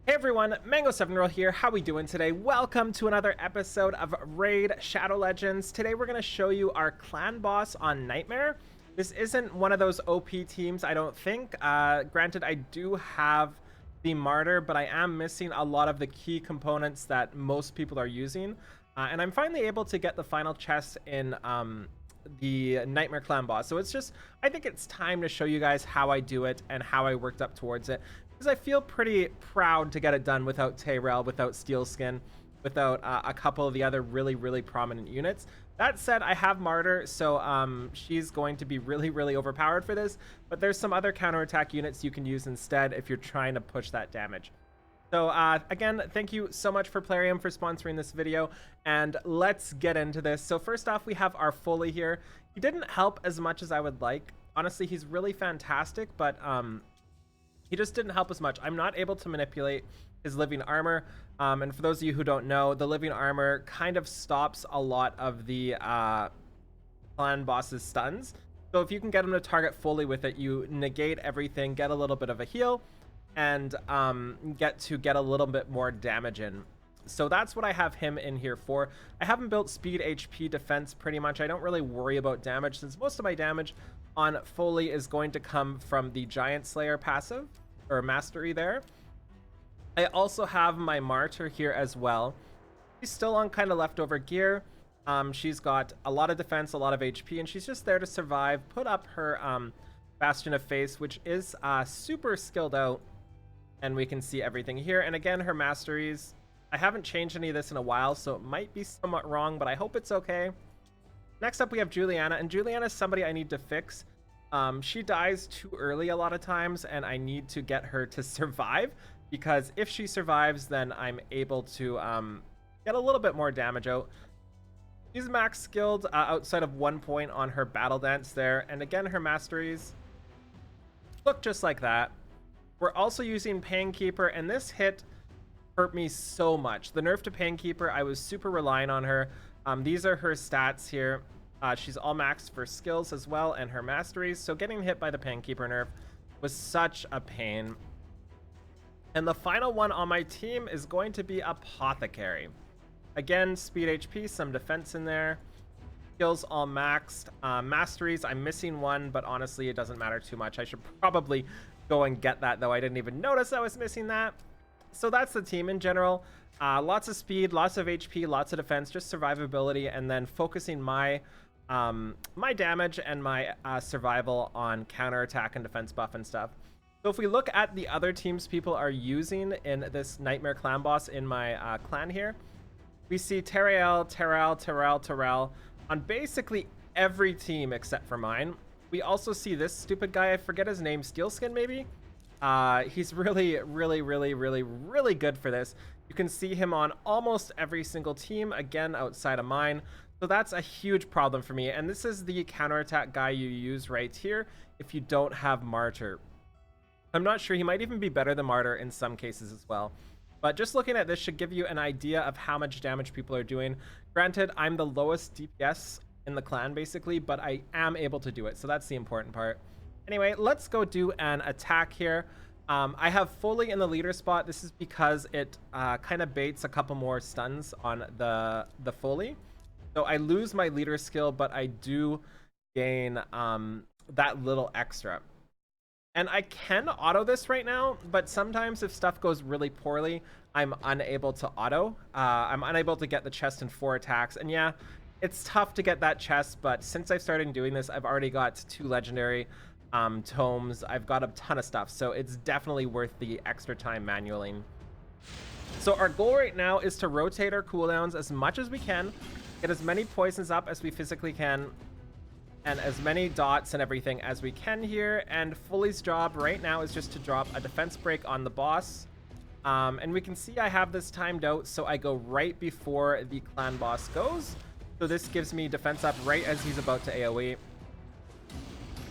Hey everyone, Mango7Roll here. How we doing today? Welcome to another episode of Raid Shadow Legends. Today we're going to show you our clan boss on Nightmare. This isn't one of those OP teams, I don't think. Granted, I do have the Martyr, but I am missing a lot of the key components that most people are using. And I'm finally able to get the final chest in the Nightmare clan boss. So I think it's time to show you guys how I do it and how I worked up towards it. Because I feel pretty proud to get it done without Tyrell, without Steelskin, without a couple of the other really prominent units. That said, I have Martyr, so she's going to be really overpowered for this, but there's some other counterattack units you can use instead if you're trying to push that damage. So again, thank you so much for Plarium for sponsoring this video, and let's get into this. So first off, we have our Foley here. He didn't help as much as I would like. Honestly, he's really fantastic, but he just didn't help as much. I'm not able to manipulate his living armor. And for those of you who don't know, the living armor kind of stops a lot of the clan boss's stuns. So if you can get him to target fully with it, you negate everything, get a little bit of a heal, and get a little bit more damage in. So that's what I have him in here for. I haven't built speed, HP, defense pretty much. I don't really worry about damage since most of my damage on Foley is going to come from the Giant Slayer passive or mastery there. I also have my Martyr here as well. She's still on kind of leftover gear. She's got a lot of defense, a lot of HP, and she's just there to survive, put up her Bastion of Face, which is super skilled out, and we can see everything here. And again, her masteries, I haven't changed any of this in a while, so it might be somewhat wrong, but I hope it's okay. Next up, we have Juliana, and Juliana is somebody I need to fix. She dies too early a lot of times, and I need to get her to survive, because if she survives, then I'm able to get a little bit more damage out. She's max skilled outside of 1 point on her battle dance there, and again, her masteries look just like that. We're also using Painkeeper, and this hit hurt me so much. The nerf to Painkeeper, I was super relying on her. These are her stats here. She's all maxed for skills as well and her masteries, so getting hit by the Painkeeper nerf was such a pain. And the final one on my team is going to be Apothecary. Again, speed, HP, some defense in there. Skills all maxed. Masteries, I'm missing one, but honestly, it doesn't matter too much. I should probably go and get that, though I didn't even notice I was missing that. So that's the team in general. Lots of speed, lots of HP, lots of defense, just survivability, and then focusing my my damage and my survival on counterattack and defense buff and stuff. So if we look at the other teams people are using in this Nightmare clan boss in my clan here, we see Tyrell on basically every team except for mine. We also see this stupid guy, I forget his name, Steelskin maybe? He's really good for this. You can see him on almost every single team, again, outside of mine. So that's a huge problem for me. And this is the counterattack guy you use right here if you don't have Martyr. I'm not sure, he might even be better than Martyr in some cases as well. But just looking at this should give you an idea of how much damage people are doing. Granted, I'm the lowest DPS in the clan basically, but I am able to do it. So that's the important part. Anyway, let's go do an attack here. I have Foley in the leader spot. This is because it kind of baits a couple more stuns on the Foley. So I lose my leader skill, but I do gain that little extra. And I can auto this right now, but sometimes if stuff goes really poorly, I'm unable to auto. I'm unable to get the chest in 4 attacks. And yeah, it's tough to get that chest, but since I've started doing this, I've already got 2 legendary tomes. I've got a ton of stuff, so it's definitely worth the extra time manualing. So our goal right now is to rotate our cooldowns as much as we can, get as many poisons up as we physically can, and as many dots and everything as we can here. And Foley's job right now is just to drop a defense break on the boss. And we can see I have this timed out, so I go right before the clan boss goes. So this gives me defense up right as he's about to AoE.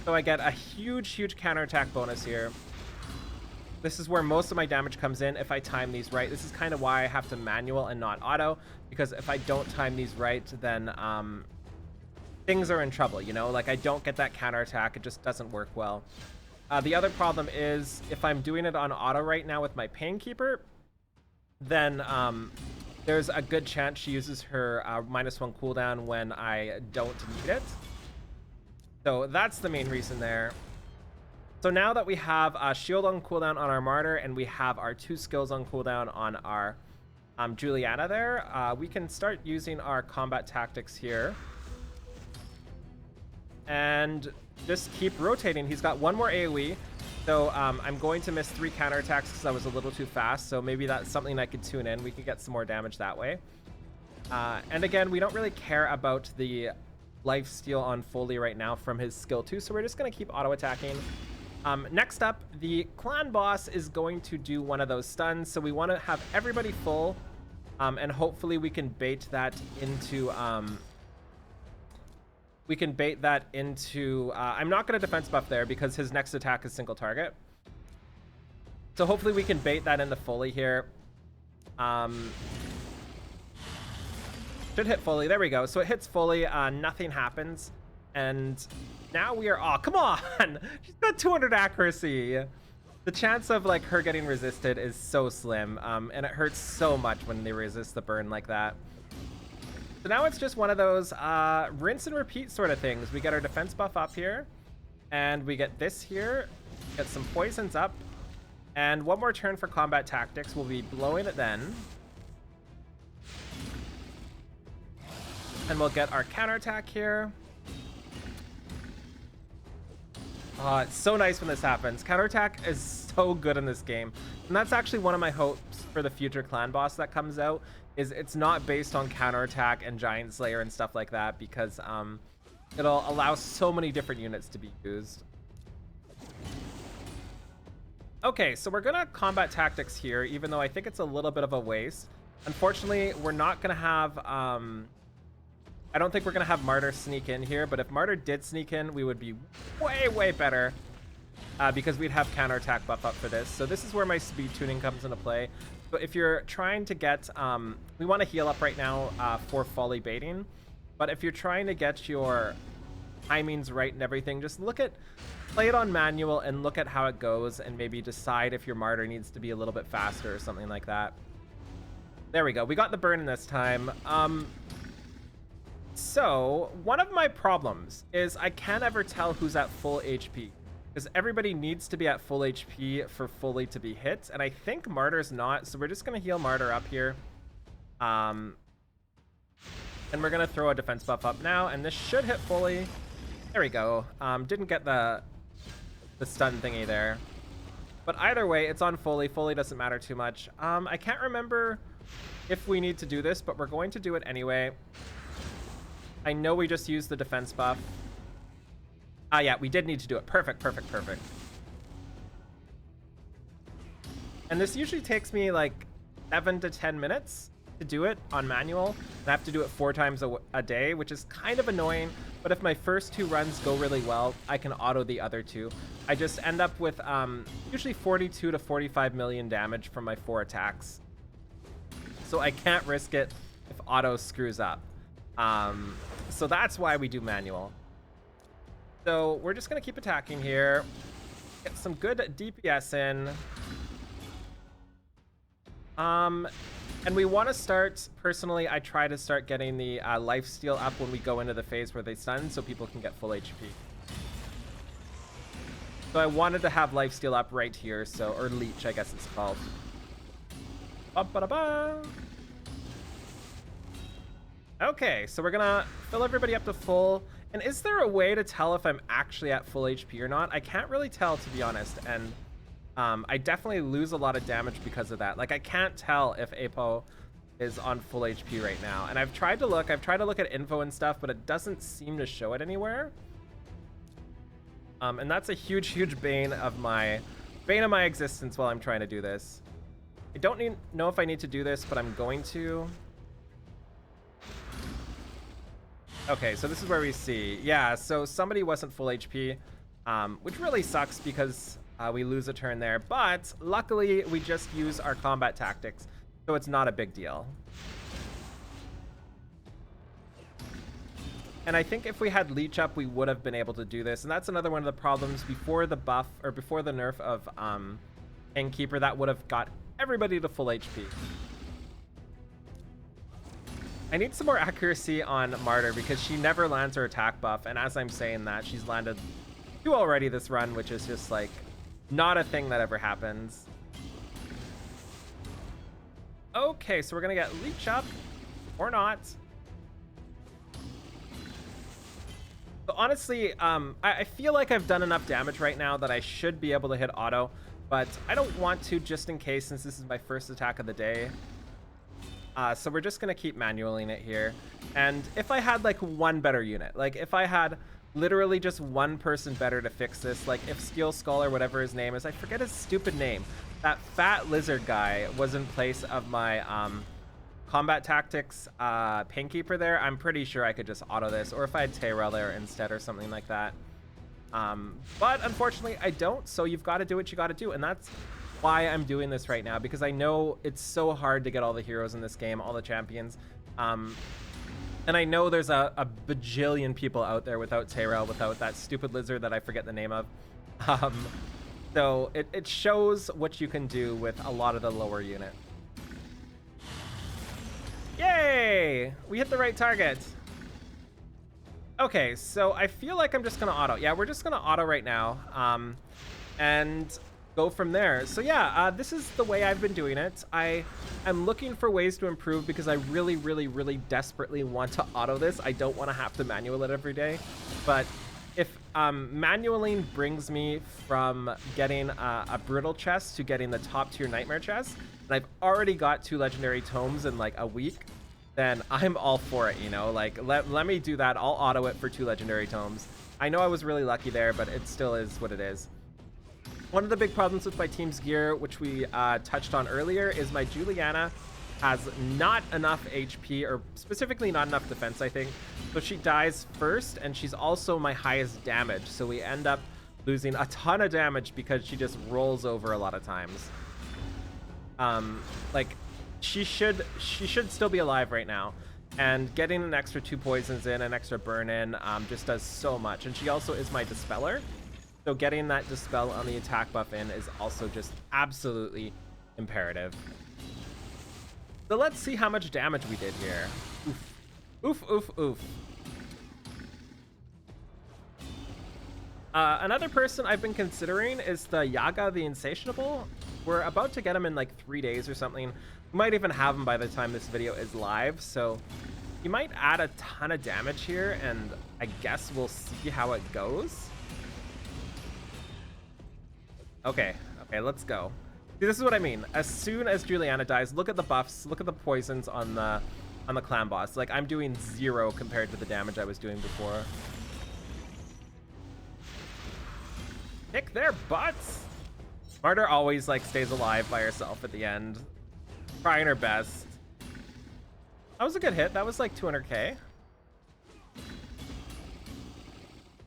So I get a huge counterattack bonus here. This is where most of my damage comes in if I time these right. This is kind of why I have to manual and not auto, because if I don't time these right, then things are in trouble, you know? Like, I don't get that counterattack. It just doesn't work well. The other problem is if I'm doing it on auto right now with my Painkeeper, then there's a good chance she uses her -1 cooldown when I don't need it. So that's the main reason there. So now that we have a shield on cooldown on our Martyr and we have our 2 skills on cooldown on our Juliana there, we can start using our combat tactics here. And just keep rotating. He's got 1 more AoE. So I'm going to miss 3 counterattacks because I was a little too fast. So maybe that's something I could tune in. We could get some more damage that way. And again, we don't really care about the lifesteal on Foley right now from his skill 2. So we're just going to keep auto-attacking. Next up, the clan boss is going to do one of those stuns. So we want to have everybody full. And hopefully we can bait that into... I'm not going to defense buff there because his next attack is single target. So hopefully we can bait that into Foley here. Should hit Foley. There we go. So it hits Foley. Nothing happens. And now we are... Oh, come on! She's got 200 accuracy. The chance of like her getting resisted is so slim. And it hurts so much when they resist the burn like that. So now it's just one of those rinse and repeat sort of things. We get our defense buff up here, and we get this here, get some poisons up, and 1 more turn for combat tactics. We'll be blowing it then. And we'll get our counterattack here. Oh, it's so nice when this happens. Counterattack is so good in this game. And that's actually one of my hopes for the future clan boss that comes out, is it's not based on counterattack and Giant Slayer and stuff like that, because it'll allow so many different units to be used. Okay, so we're gonna combat tactics here, even though I think it's a little bit of a waste. Unfortunately, we're not gonna have I don't think we're gonna have Martyr sneak in here, but if Martyr did sneak in, we would be way better, because we'd have counterattack buff up for this. So this is where my speed tuning comes into play. So if you're trying to get, we want to heal up right now for Foley baiting, but if you're trying to get your timings right and everything, just play it on manual and look at how it goes, and maybe decide if your Martyr needs to be a little bit faster or something like that. There we go. We got the burn in this time. So one of my problems is I can't ever tell who's at full HP, because everybody needs to be at full HP for Foley to be hit, and I think Martyr's not, so we're just going to heal Martyr up here. And we're going to throw a defense buff up now, and this should hit Foley. There we go. Didn't get the stun thingy there. But either way, it's on Foley. Foley doesn't matter too much. I can't remember if we need to do this, but we're going to do it anyway. I know we just used the defense buff. Yeah, we did need to do it. Perfect. And this usually takes me like 7 to 10 minutes to do it on manual. And I have to do it 4 times a day, which is kind of annoying. But if my first 2 runs go really well, I can auto the other 2. I just end up with usually 42 to 45 million damage from my 4 attacks. So I can't risk it if auto screws up. So that's why we do manual. So we're just going to keep attacking here. Get some good DPS in. And we want to start, personally, I try to start getting the lifesteal up when we go into the phase where they stun, so people can get full HP. So I wanted to have lifesteal up right here, so, or leech, I guess it's called. Ba-ba-da-ba. Okay, so we're gonna fill everybody up to full. And is there a way to tell if I'm actually at full HP or not? I can't really tell, to be honest, and I definitely lose a lot of damage because of that. Like, I can't tell if Apo is on full HP right now. And I've tried to look at info and stuff, but it doesn't seem to show it anywhere. And that's a huge bane of my existence while I'm trying to do this. I don't know if I need to do this, but I'm going to. Okay, so this is where we see. Yeah, so somebody wasn't full HP, which really sucks because we lose a turn there. But luckily, we just use our combat tactics, so it's not a big deal. And I think if we had leech up, we would have been able to do this. And that's another one of the problems before the buff, or before the nerf of Innkeeper, that would have got everybody to full HP. I need some more accuracy on Martyr because she never lands her attack buff, and as I'm saying that, she's landed 2 already this run, which is just like not a thing that ever happens. Okay, so we're gonna get Leech up or not. So honestly, I feel like I've done enough damage right now that I should be able to hit auto, but I don't want to just in case, since this is my first attack of the day. So we're just gonna keep manualing it here. And if I had like one better unit, like if I had literally just one person better to fix this, like if Steel Skull or whatever his name is, I forget his stupid name, that fat lizard guy was in place of my combat tactics Painkeeper there, I'm pretty sure I could just auto this, or if I had Tyrell there instead or something like that. But unfortunately I don't, so you've got to do what you got to do, and that's why I'm doing this right now, because I know it's so hard to get all the heroes in this game, all the champions. And I know there's a bajillion people out there without Tyrell, without that stupid lizard that I forget the name of. So it shows what you can do with a lot of the lower unit. Yay! We hit the right target. Okay, so I feel like I'm just gonna auto. Yeah, we're just gonna auto right now. And go from there. So yeah, this is the way I've been doing it. I am looking for ways to improve because I really desperately want to auto this. I don't want to have to manual it every day. But if manualing brings me from getting a brittle chest to getting the top tier nightmare chest, and I've already got 2 legendary tomes in like a week, then I'm all for it, you know? Like, let me do that. I'll auto it for 2 legendary tomes. I know I was really lucky there, but it still is what it is. One of the big problems with my team's gear, which we touched on earlier, is my Juliana has not enough HP, or specifically not enough defense, I think. So she dies first, and she's also my highest damage. So we end up losing a ton of damage because she just rolls over a lot of times. Like, she should still be alive right now. And getting an extra 2 poisons in, an extra burn in, just does so much. And she also is my Dispeller. So getting that Dispel on the attack buff in is also just absolutely imperative. So let's see how much damage we did here. Oof. Another person I've been considering is the Yaga the Insatiable. We're about to get him in like 3 days or something. We might even have him by the time this video is live. So you might add a ton of damage here, and I guess we'll see how it goes. Okay, let's go. See, this is what I mean. As soon as Juliana dies, look at the buffs, look at the poisons on the clan boss. Like, I'm doing 0 compared to the damage I was doing before. Kick their butts! Martyr always, like, stays alive by herself at the end. Trying her best. That was a good hit. That was like 200k.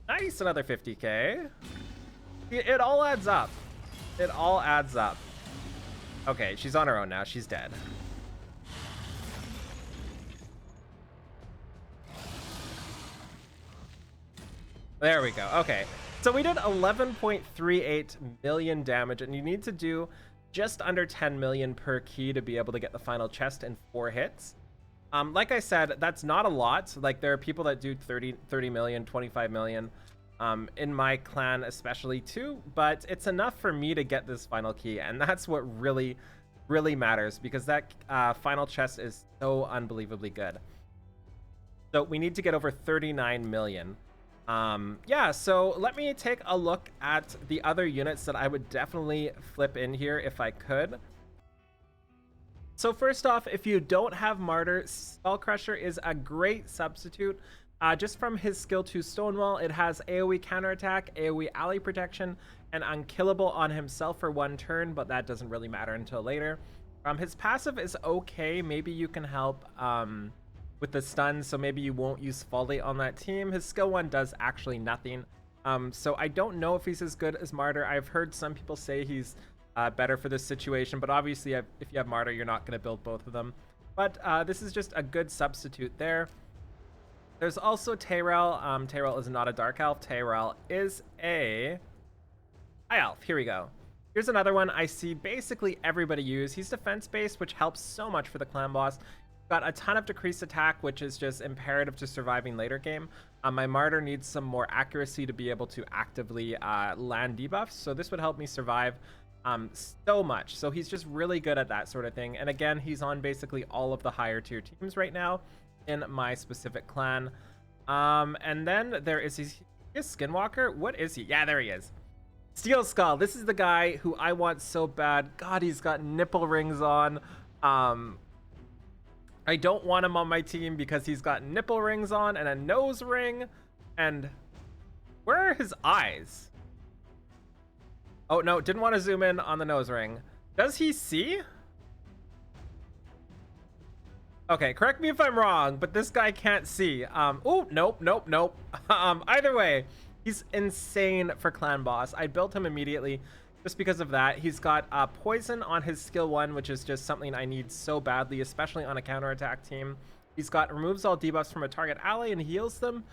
Nice, another 50k. It all adds up. It all adds up. Okay, she's on her own now. She's dead. There we go. Okay. So we did 11.38 million damage, and you need to do just under 10 million per key to be able to get the final chest in 4 hits. Like I said, that's not a lot. Like, there are people that do 30 million, 25 million. In my clan especially too, but it's enough for me to get this final key, and that's what really matters, because that final chest is so unbelievably good. So we need to get over 39 million. Yeah, so let me take a look at the other units that I would definitely flip in here if I could. So first off, if you don't have Martyr, Skull Crusher is a great substitute. Just from his skill 2 Stonewall, it has AoE counterattack, AoE ally protection, and unkillable on himself for 1 turn, but that doesn't really matter until later. His passive is okay. Maybe you can help with the stun, so maybe you won't use Folly on that team. His skill 1 does actually nothing. So I don't know if he's as good as Martyr. I've heard some people say he's better for this situation, but obviously if you have Martyr, you're not going to build both of them. But this is just a good substitute there. There's also Tyrell. Tyrell is not a Dark Elf. Tyrell is a High Elf. Here we go. Here's another one I see basically everybody use. He's defense-based, which helps so much for the clan boss. Got a ton of decreased attack, which is just imperative to surviving later game. My Martyr needs some more accuracy to be able to actively land debuffs, so this would help me survive so much. So he's just really good at that sort of thing. And again, he's on basically all of the higher tier teams right now in my specific clan. And then there is his Skinwalker. What is he? Yeah, there he is. Steel Skull. This is the guy who I want so bad. God, he's got nipple rings on. I don't want him on my team because he's got nipple rings on and a nose ring. And where are his eyes? Oh, no, didn't want to zoom in on the nose ring. Does he see? Okay, correct me if I'm wrong, but this guy can't see. Oh, nope. Either way, he's insane for clan boss. I built him immediately just because of that. He's got poison on his skill 1, which is just something I need so badly, especially on a counterattack team. He's got removes all debuffs from a target ally and heals them,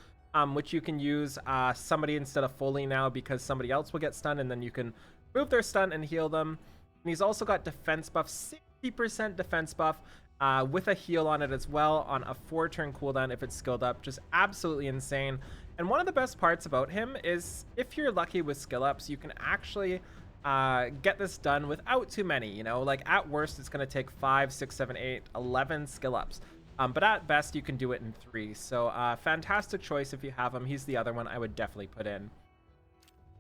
which you can use somebody instead of Foley now because somebody else will get stunned, and then you can remove their stun and heal them. And he's also got defense buff, 60% defense buff, with a heal on it as well on a 4-turn cooldown if it's skilled up. Just absolutely insane. And one of the best parts about him is if you're lucky with skill ups, you can actually get this done without too many, you know, like at worst it's going to take 5, 6, 7, 8, 11 skill ups. But at best you can do it in 3. So fantastic choice if you have him. He's the other one I would definitely put in.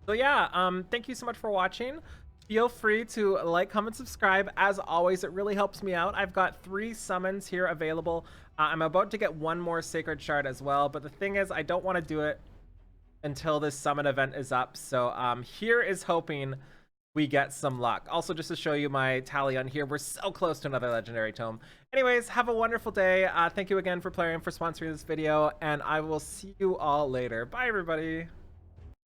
So yeah, thank you so much for watching. Feel free to like, comment, subscribe. As always, it really helps me out. I've got 3 summons here available. I'm about to get 1 more Sacred Shard as well, but the thing is, I don't want to do it until this summon event is up. So here is hoping we get some luck. Also, just to show you my tally on here, we're so close to another legendary tome. Anyways, have a wonderful day. Thank you again for Plarium for sponsoring this video, and I will see you all later. Bye, everybody.